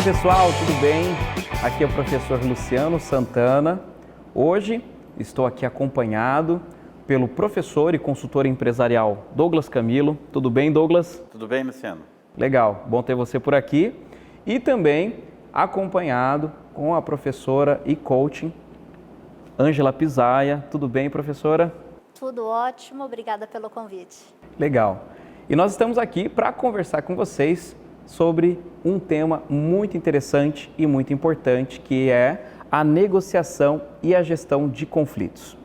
pessoal, tudo bem? Aqui é o professor Luciano Santana. Hoje estou aqui acompanhado pelo professor e consultor empresarial Douglas Camilo. Tudo bem, Douglas? Tudo bem, Luciano? Legal, bom ter você por aqui. E também acompanhado com a professora e coaching Ângela Pisaia. Tudo bem, professora? Tudo ótimo, obrigada pelo convite. Legal. E nós estamos aqui para conversar com vocês sobre um tema muito interessante e muito importante, que é a negociação e a gestão de conflitos.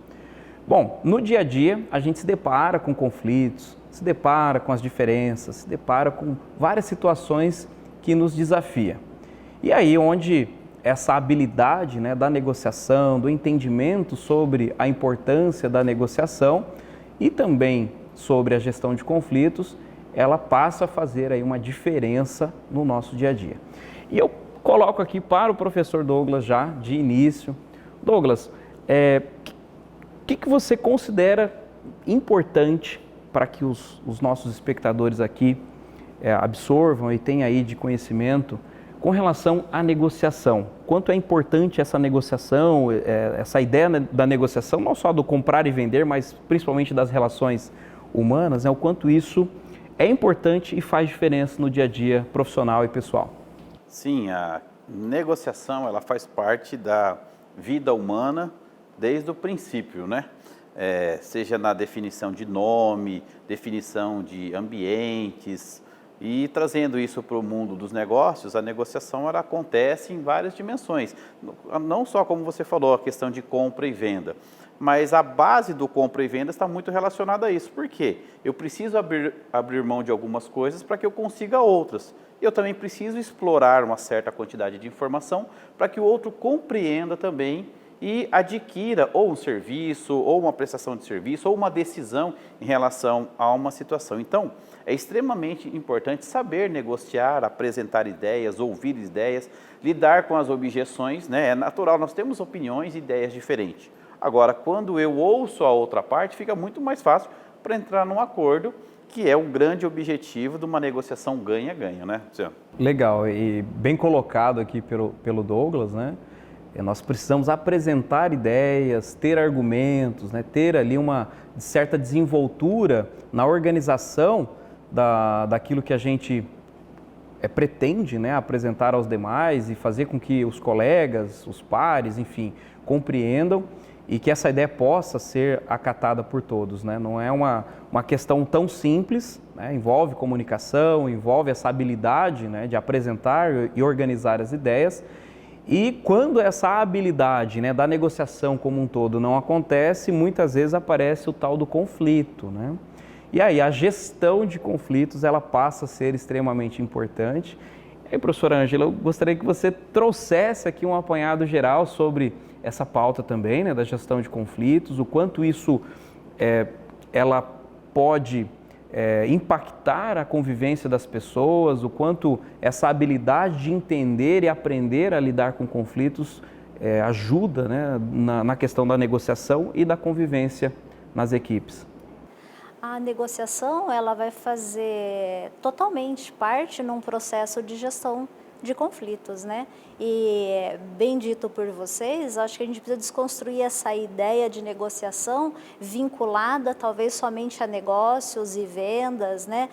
Bom, no dia a dia a gente se depara com conflitos, se depara com as diferenças, se depara com várias situações que nos desafiam. E aí onde essa habilidade, da negociação, do entendimento sobre a importância da negociação e também sobre a gestão de conflitos, ela passa a fazer aí uma diferença no nosso dia a dia. E eu coloco aqui para o professor Douglas já de início. Douglas, o que você considera importante para que os nossos espectadores aqui absorvam e tenham aí de conhecimento com relação à negociação? Quanto é importante essa negociação, essa ideia da negociação, não só do comprar e vender, mas principalmente das relações humanas, o quanto isso é importante e faz diferença no dia a dia profissional e pessoal? Sim, a negociação ela faz parte da vida humana desde o princípio, né? Seja na definição de nome, definição de ambientes, e trazendo isso para o mundo dos negócios, a negociação ela acontece em várias dimensões. Não só, como você falou, a questão de compra e venda, mas a base do compra e venda está muito relacionada a isso. Por quê? Eu preciso abrir mão de algumas coisas para que eu consiga outras. Eu também preciso explorar uma certa quantidade de informação para que o outro compreenda também e adquira ou um serviço, ou uma prestação de serviço, ou uma decisão em relação a uma situação. Então, é extremamente importante saber negociar, apresentar ideias, ouvir ideias, lidar com as objeções, né? É natural, nós temos opiniões e ideias diferentes. Agora, quando eu ouço a outra parte, fica muito mais fácil para entrar num acordo, que é um grande objetivo de uma negociação ganha-ganha, né, Luciano? Legal, e bem colocado aqui pelo Douglas, né? Nós precisamos apresentar ideias, ter argumentos, ter ali uma certa desenvoltura na organização daquilo que a gente pretende, apresentar aos demais e fazer com que os colegas, os pares, enfim, compreendam e que essa ideia possa ser acatada por todos, né? Não é uma questão tão simples, envolve comunicação, envolve essa habilidade, de apresentar e organizar as ideias. E quando essa habilidade, da negociação como um todo não acontece, muitas vezes aparece o tal do conflito, né? E aí a gestão de conflitos ela passa a ser extremamente importante. E aí, professora Ângela, eu gostaria que você trouxesse aqui um apanhado geral sobre essa pauta também, da gestão de conflitos, o quanto isso ela pode impactar a convivência das pessoas, o quanto essa habilidade de entender e aprender a lidar com conflitos ajuda, na questão da negociação e da convivência nas equipes. A negociação ela vai fazer totalmente parte num processo de gestão de conflitos, né? E bem dito por vocês, acho que a gente precisa desconstruir essa ideia de negociação vinculada talvez somente a negócios e vendas, né?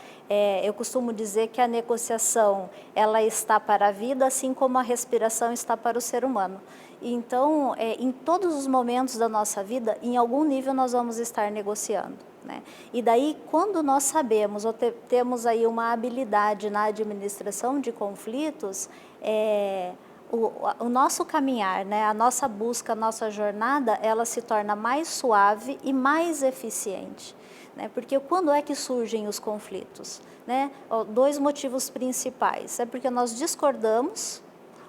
Eu costumo dizer que a negociação ela está para a vida, assim como a respiração está para o ser humano. Então, em todos os momentos da nossa vida, em algum nível nós vamos estar negociando, né? E daí, quando nós sabemos ou temos aí uma habilidade na administração de conflitos, o nosso caminhar, a nossa busca, a nossa jornada, ela se torna mais suave e mais eficiente, né? Porque quando é que surgem os conflitos, né? Dois motivos principais, é porque nós discordamos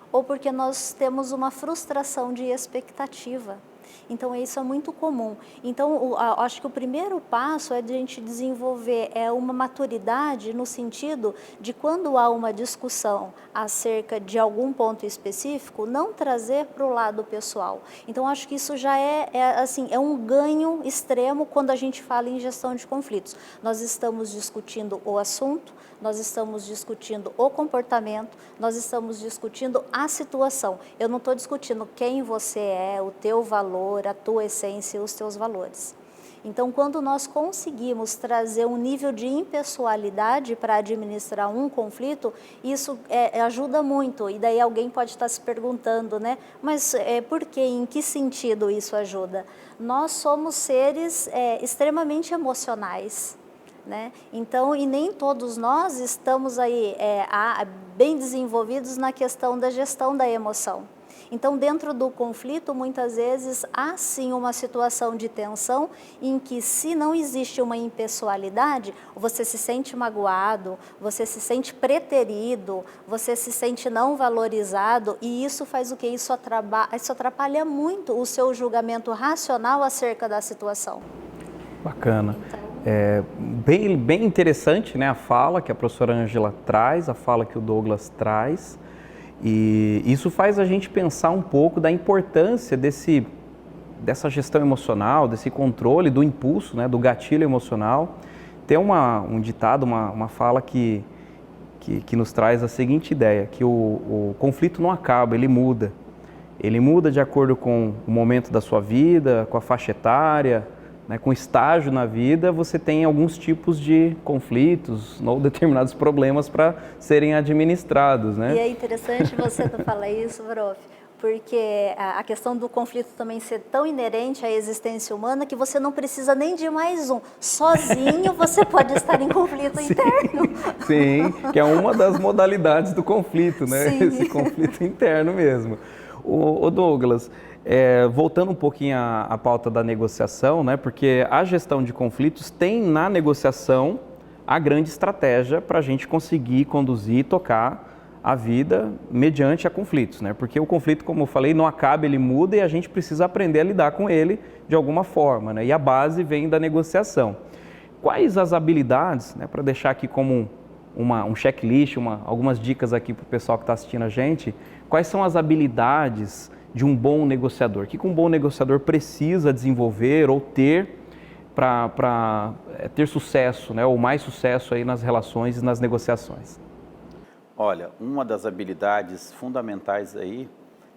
ou porque nós temos uma frustração de expectativa. Então, isso é muito comum. Então, acho que o primeiro passo é de a gente desenvolver uma maturidade no sentido de quando há uma discussão acerca de algum ponto específico, não trazer para o lado pessoal. Então, acho que isso já é um ganho extremo quando a gente fala em gestão de conflitos. Nós estamos discutindo o assunto, nós estamos discutindo o comportamento, nós estamos discutindo a situação. Eu não estou discutindo quem você é, o teu valor, a tua essência e os teus valores. Então, quando nós conseguimos trazer um nível de impessoalidade para administrar um conflito, isso ajuda muito. E daí alguém pode estar se perguntando, né? Mas por quê? Em que sentido isso ajuda? Nós somos seres extremamente emocionais. Né? Então, e nem todos nós estamos aí bem desenvolvidos na questão da gestão da emoção. Então, dentro do conflito, muitas vezes há sim uma situação de tensão em que, se não existe uma impessoalidade, você se sente magoado, você se sente preterido, você se sente não valorizado, e isso faz o quê? Isso atrapalha muito o seu julgamento racional acerca da situação. Bacana. Bem interessante, né, a fala que a professora Ângela traz, a fala que o Douglas traz, e isso faz a gente pensar um pouco da importância dessa gestão emocional, desse controle do impulso, né, do gatilho emocional. Tem um ditado, uma fala que nos traz a seguinte ideia, que o conflito não acaba, ele muda. Ele muda de acordo com o momento da sua vida, com a faixa etária, né, com estágio na vida, você tem alguns tipos de conflitos ou determinados problemas para serem administrados, né? E é interessante você falar isso, prof, porque a questão do conflito também ser tão inerente à existência humana que você não precisa nem de mais um. Sozinho você pode estar em conflito interno. Sim, que é uma das modalidades do conflito, né? Sim. Esse conflito interno mesmo. O Douglas, voltando um pouquinho à pauta da negociação, né? Porque a gestão de conflitos tem na negociação a grande estratégia para a gente conseguir conduzir e tocar a vida mediante a conflitos, né? Porque o conflito, como eu falei, não acaba, ele muda e a gente precisa aprender a lidar com ele de alguma forma, né? E a base vem da negociação. Quais as habilidades, né, para deixar aqui como um checklist, algumas dicas aqui para o pessoal que está assistindo a gente, quais são as habilidades de um bom negociador? O que um bom negociador precisa desenvolver ou ter para ter sucesso, né, ou mais sucesso aí nas relações e nas negociações? Olha, uma das habilidades fundamentais aí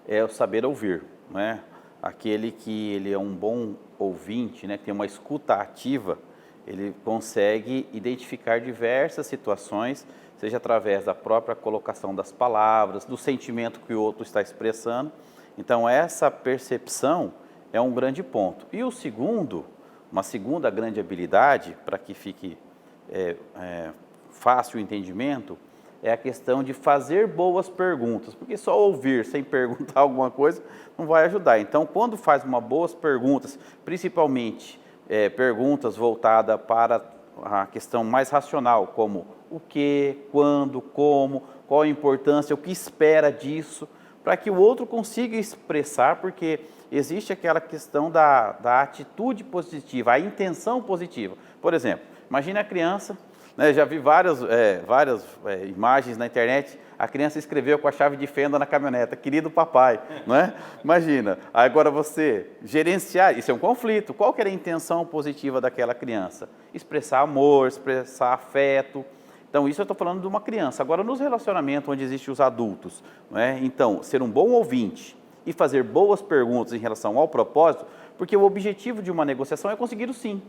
é o saber ouvir, né? Aquele que ele é um bom ouvinte, né, que tem uma escuta ativa, ele consegue identificar diversas situações, seja através da própria colocação das palavras, do sentimento que o outro está expressando. Então, essa percepção é um grande ponto. E uma segunda grande habilidade, para que fique fácil o entendimento, é a questão de fazer boas perguntas, porque só ouvir sem perguntar alguma coisa não vai ajudar. Então, quando faz boas perguntas, principalmente perguntas voltadas para a questão mais racional, como o que, quando, como, qual a importância, o que espera disso, para que o outro consiga expressar, porque existe aquela questão da atitude positiva, a intenção positiva. Por exemplo, imagine a criança, né, já vi várias imagens na internet, a criança escreveu com a chave de fenda na caminhonete, querido papai, não é? Imagina, agora você gerenciar, isso é um conflito, qual que era a intenção positiva daquela criança? Expressar amor, expressar afeto. Então, isso eu estou falando de uma criança. Agora, nos relacionamentos onde existem os adultos, não é? Então, ser um bom ouvinte e fazer boas perguntas em relação ao propósito, porque o objetivo de uma negociação é conseguir o sim.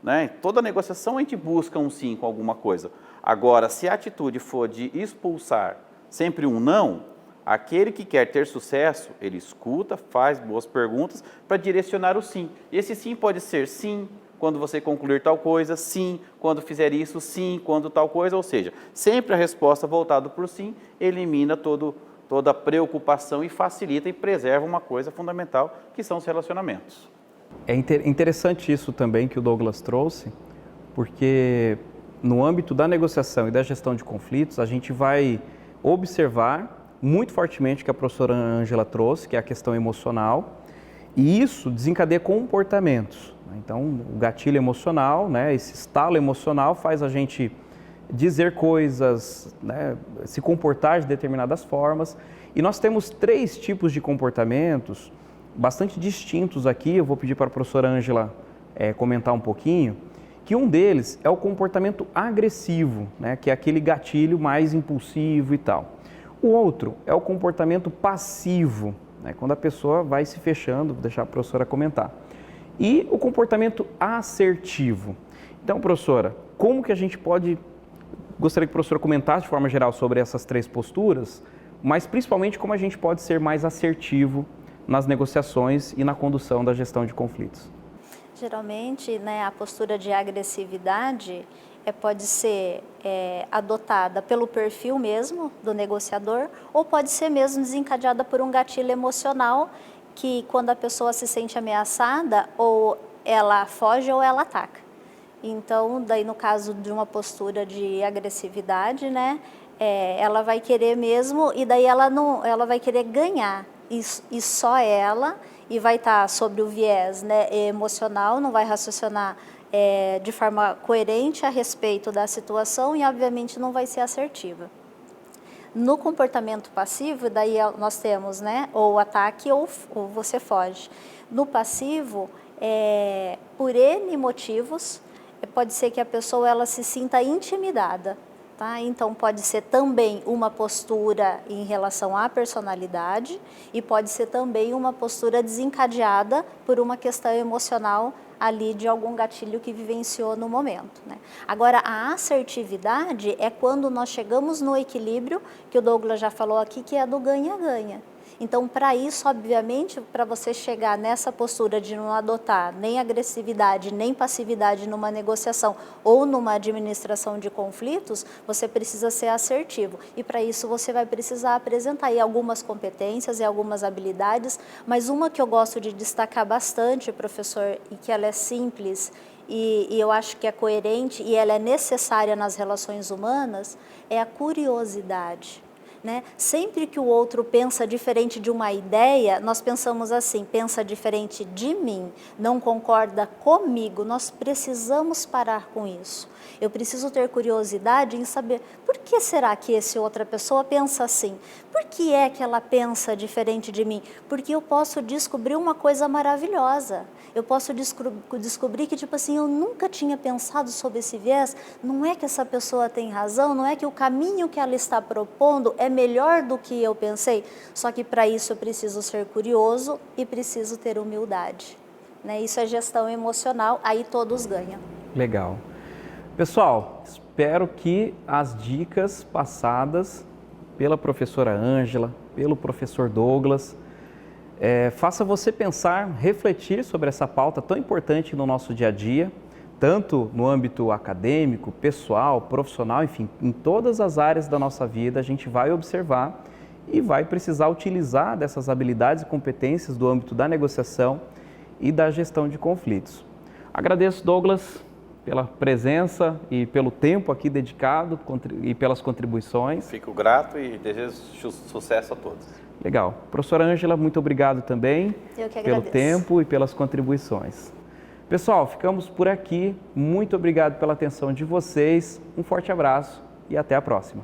Né? Toda negociação a gente busca um sim com alguma coisa. Agora, se a atitude for de expulsar sempre um não, aquele que quer ter sucesso, ele escuta, faz boas perguntas para direcionar o sim. E esse sim pode ser sim, quando você concluir tal coisa, sim, quando fizer isso, sim, quando tal coisa, ou seja, sempre a resposta voltada para o sim elimina toda a preocupação e facilita e preserva uma coisa fundamental, que são os relacionamentos. É interessante isso também que o Douglas trouxe, porque no âmbito da negociação e da gestão de conflitos, a gente vai observar muito fortemente o que a professora Ângela trouxe, que é a questão emocional, E isso desencadeia comportamentos. Então, o gatilho emocional, né, esse estalo emocional faz a gente dizer coisas, né, se comportar de determinadas formas. E nós temos 3 tipos de comportamentos bastante distintos aqui. Eu vou pedir para a professora Ângela comentar um pouquinho, que um deles é o comportamento agressivo, né, que é aquele gatilho mais impulsivo e tal. O outro é o comportamento passivo, né, quando a pessoa vai se fechando, vou deixar a professora comentar. E o comportamento assertivo. Então, professora, como que a gente pode... Gostaria que a professora comentasse de forma geral sobre essas 3 posturas, mas principalmente como a gente pode ser mais assertivo nas negociações e na condução da gestão de conflitos. Geralmente, né, a postura de agressividade pode ser adotada pelo perfil mesmo do negociador, ou pode ser mesmo desencadeada por um gatilho emocional, que quando a pessoa se sente ameaçada, ou ela foge ou ela ataca. Então, daí no caso de uma postura de agressividade, né, ela vai querer mesmo, e daí ela vai querer ganhar, e só ela, e vai estar sobre o viés, né, emocional, não vai raciocinar de forma coerente a respeito da situação e, obviamente, não vai ser assertiva. No comportamento passivo, daí nós temos, né, ou ataque ou você foge. No passivo, por N motivos, pode ser que a pessoa ela se sinta intimidada. Tá? Então, pode ser também uma postura em relação à personalidade e pode ser também uma postura desencadeada por uma questão emocional ali de algum gatilho que vivenciou no momento, né? Agora, a assertividade é quando nós chegamos no equilíbrio, que o Douglas já falou aqui, que é do ganha-ganha. Então, para isso, obviamente, para você chegar nessa postura de não adotar nem agressividade, nem passividade numa negociação ou numa administração de conflitos, você precisa ser assertivo. E para isso você vai precisar apresentar aí algumas competências e algumas habilidades, mas uma que eu gosto de destacar bastante, professor, e que ela é simples e eu acho que é coerente e ela é necessária nas relações humanas, é a curiosidade. Né? Sempre que o outro pensa diferente de uma ideia, nós pensamos assim, pensa diferente de mim, não concorda comigo, nós precisamos parar com isso. Eu preciso ter curiosidade em saber por que será que essa outra pessoa pensa assim? Por que é que ela pensa diferente de mim? Porque eu posso descobrir uma coisa maravilhosa. Eu posso descobrir que, tipo assim, eu nunca tinha pensado sobre esse viés, não é que essa pessoa tem razão, não é que o caminho que ela está propondo é melhor do que eu pensei, só que para isso eu preciso ser curioso e preciso ter humildade. Né? Isso é gestão emocional, aí todos ganham. Legal. Pessoal, espero que as dicas passadas pela professora Ângela, pelo professor Douglas, faça você pensar, refletir sobre essa pauta tão importante no nosso dia a dia, tanto no âmbito acadêmico, pessoal, profissional, enfim, em todas as áreas da nossa vida a gente vai observar e vai precisar utilizar dessas habilidades e competências do âmbito da negociação e da gestão de conflitos. Agradeço, Douglas, pela presença e pelo tempo aqui dedicado e pelas contribuições. Fico grato e desejo sucesso a todos. Legal. Professora Ângela, muito obrigado também pelo tempo e pelas contribuições. Pessoal, ficamos por aqui. Muito obrigado pela atenção de vocês. Um forte abraço e até a próxima.